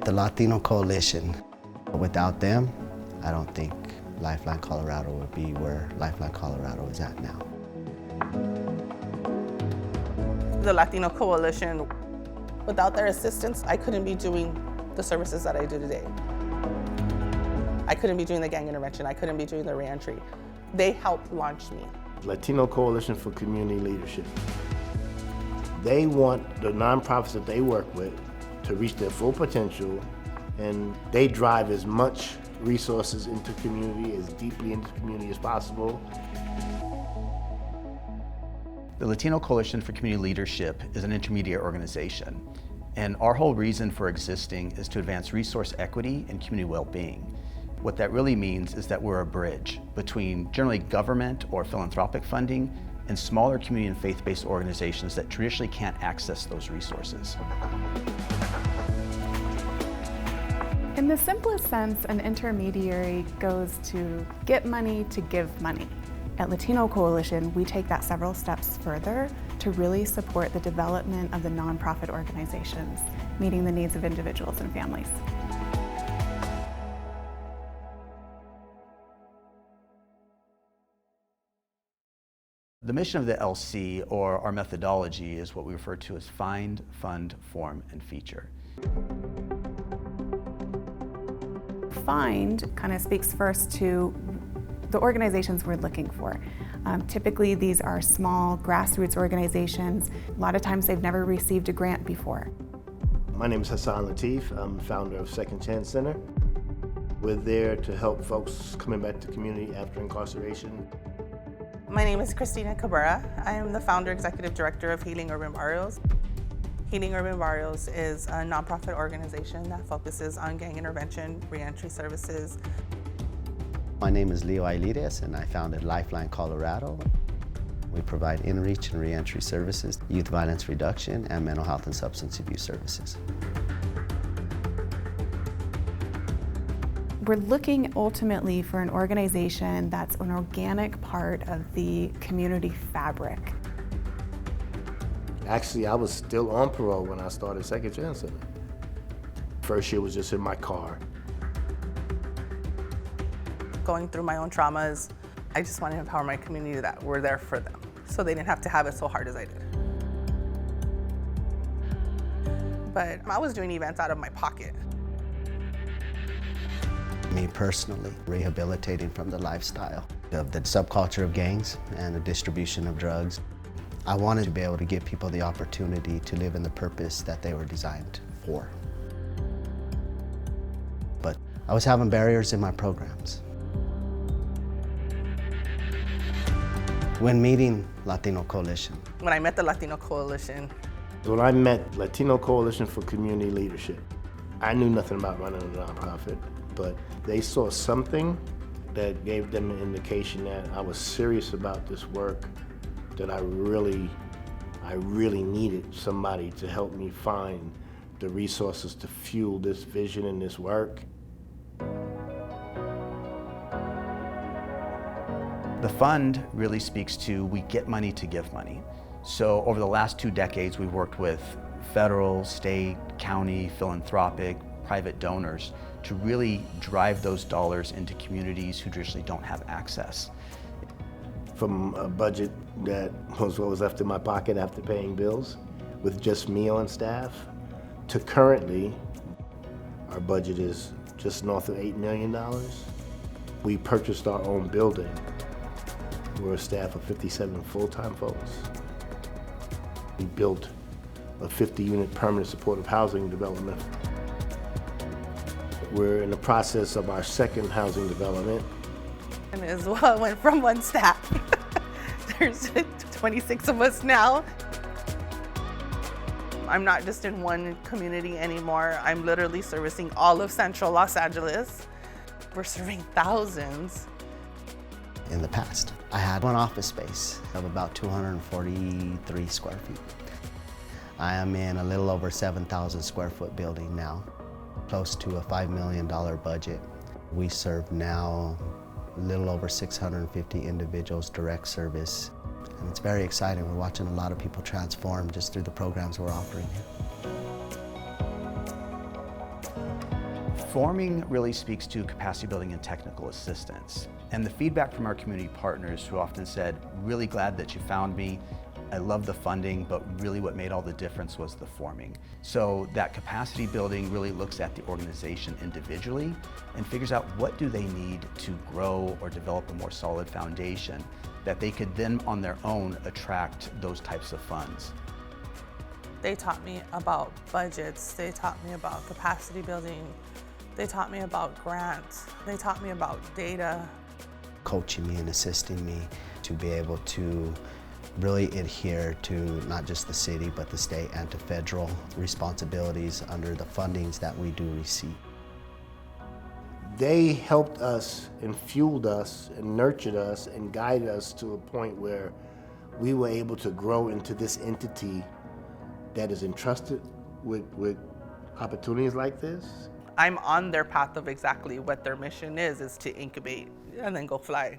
The Latino Coalition, without them, I don't think Lifeline Colorado would be where Lifeline Colorado is at now. The Latino Coalition, without their assistance, I couldn't be doing the services that I do today. I couldn't be doing the gang intervention. I couldn't be doing the reentry. They helped launch me. Latino Coalition for Community Leadership. They want the nonprofits that they work with to reach their full potential, and they drive as much resources into community, as deeply into community as possible. The Latino Coalition for Community Leadership is an intermediate organization, and our whole reason for existing is to advance resource equity and community well-being. What that really means is that we're a bridge between generally government or philanthropic funding and smaller community and faith-based organizations that traditionally can't access those resources. In the simplest sense, an intermediary goes to get money to give money. At Latino Coalition, we take that several steps further to really support the development of the nonprofit organizations, meeting the needs of individuals and families. The mission of the LC, or our methodology, is what we refer to as find, fund, form, and feature. Find kind of speaks first to the organizations we're looking for. Typically, these are small grassroots organizations. A lot of times they've never received a grant before. My name is Hassan Latif. I'm the founder of Second Chance Center. We're there to help folks coming back to community after incarceration. My name is Christina Cabrera. I am the founder executive director of Healing Urban Barrios. Healing Urban Barrios is a nonprofit organization that focuses on gang intervention, reentry services. My name is Leo Ailides, and I founded Lifeline Colorado. We provide in-reach and reentry services, youth violence reduction, and mental health and substance abuse services. We're looking ultimately for an organization that's an organic part of the community fabric. Actually, I was still on parole when I started Second Chance Center. First year was just in my car. Going through my own traumas, I just want to empower my community that we're there for them, so they didn't have to have it so hard as I did. But I was doing events out of my pocket. Me personally, rehabilitating from the lifestyle of the subculture of gangs and the distribution of drugs. I wanted to be able to give people the opportunity to live in the purpose that they were designed for. But I was having barriers in my programs. When meeting Latino Coalition. When I met the Latino Coalition. When I met Latino Coalition for Community Leadership, I knew nothing about running a nonprofit, but they saw something that gave them an indication that I was serious about this work, that I really needed somebody to help me find the resources to fuel this vision and this work. The fund really speaks to we get money to give money. So over the last 2 decades, we've worked with federal, state, county, philanthropic, private donors to really drive those dollars into communities who traditionally don't have access. From a budget that was what was left in my pocket after paying bills, with just me on staff, to currently, our budget is just north of $8 million. We purchased our own building. We're a staff of 57 full-time folks. We built a 50-unit permanent supportive housing development. We're in the process of our second housing development. And as well, went from one staff. There's 26 of us now. I'm not just in one community anymore. I'm literally servicing all of Central Los Angeles. We're serving thousands. In the past, I had one office space of about 243 square feet. I am in a little over 7,000 square foot building now, close to a $5 million budget. We serve now a little over 650 individuals direct service. And it's very exciting. We're watching a lot of people transform just through the programs we're offering here. Forming really speaks to capacity building and technical assistance. And the feedback from our community partners who often said, really glad that you found me. I love the funding, but really what made all the difference was the forming. So that capacity building really looks at the organization individually and figures out what do they need to grow or develop a more solid foundation that they could then on their own attract those types of funds. They taught me about budgets, they taught me about capacity building, they taught me about grants, they taught me about data. Coaching me and assisting me to be able to really adhere to not just the city, but the state and to federal responsibilities under the fundings that we do receive. They helped us and fueled us and nurtured us and guided us to a point where we were able to grow into this entity that is entrusted with opportunities like this. I'm on their path of exactly what their mission is to incubate and then go fly.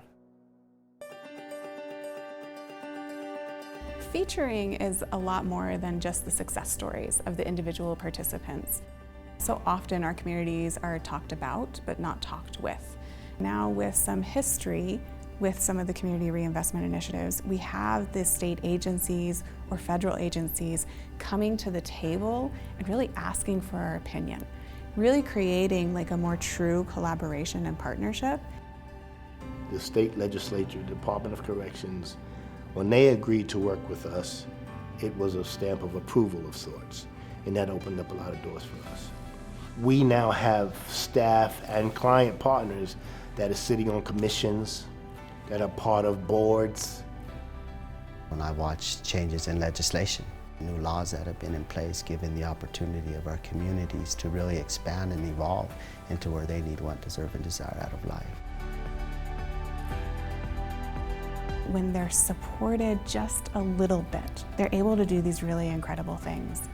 Featuring is a lot more than just the success stories of the individual participants. So often our communities are talked about, but not talked with. Now with some history, with some of the community reinvestment initiatives, we have the state agencies or federal agencies coming to the table and really asking for our opinion, really creating like a more true collaboration and partnership. The state legislature, Department of Corrections, when they agreed to work with us, it was a stamp of approval of sorts, and that opened up a lot of doors for us. We now have staff and client partners that are sitting on commissions, that are part of boards. When I watch changes in legislation, new laws that have been in place, giving the opportunity of our communities to really expand and evolve into where they need, want, deserve, and desire out of life. When they're supported just a little bit, they're able to do these really incredible things.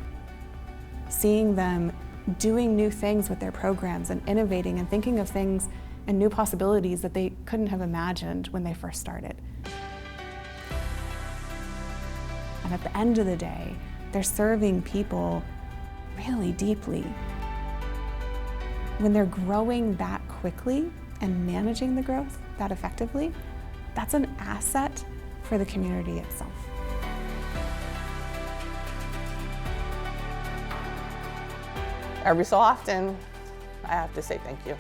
Seeing them doing new things with their programs and innovating and thinking of things and new possibilities that they couldn't have imagined when they first started. And at the end of the day, they're serving people really deeply. When they're growing that quickly and managing the growth that effectively, that's an asset for the community itself. Every so often, I have to say thank you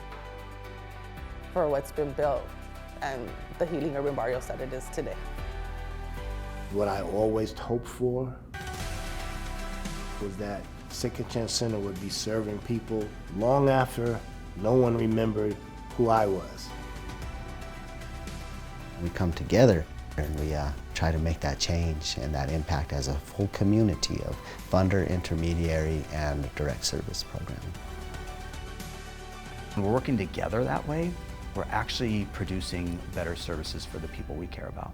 for what's been built and the healing urban barrios that it is today. What I always hoped for was that Second Chance Center would be serving people long after no one remembered who I was. We come together and we try to make that change and that impact as a full community of funder, intermediary, and direct service programming. When we're working together that way, we're actually producing better services for the people we care about.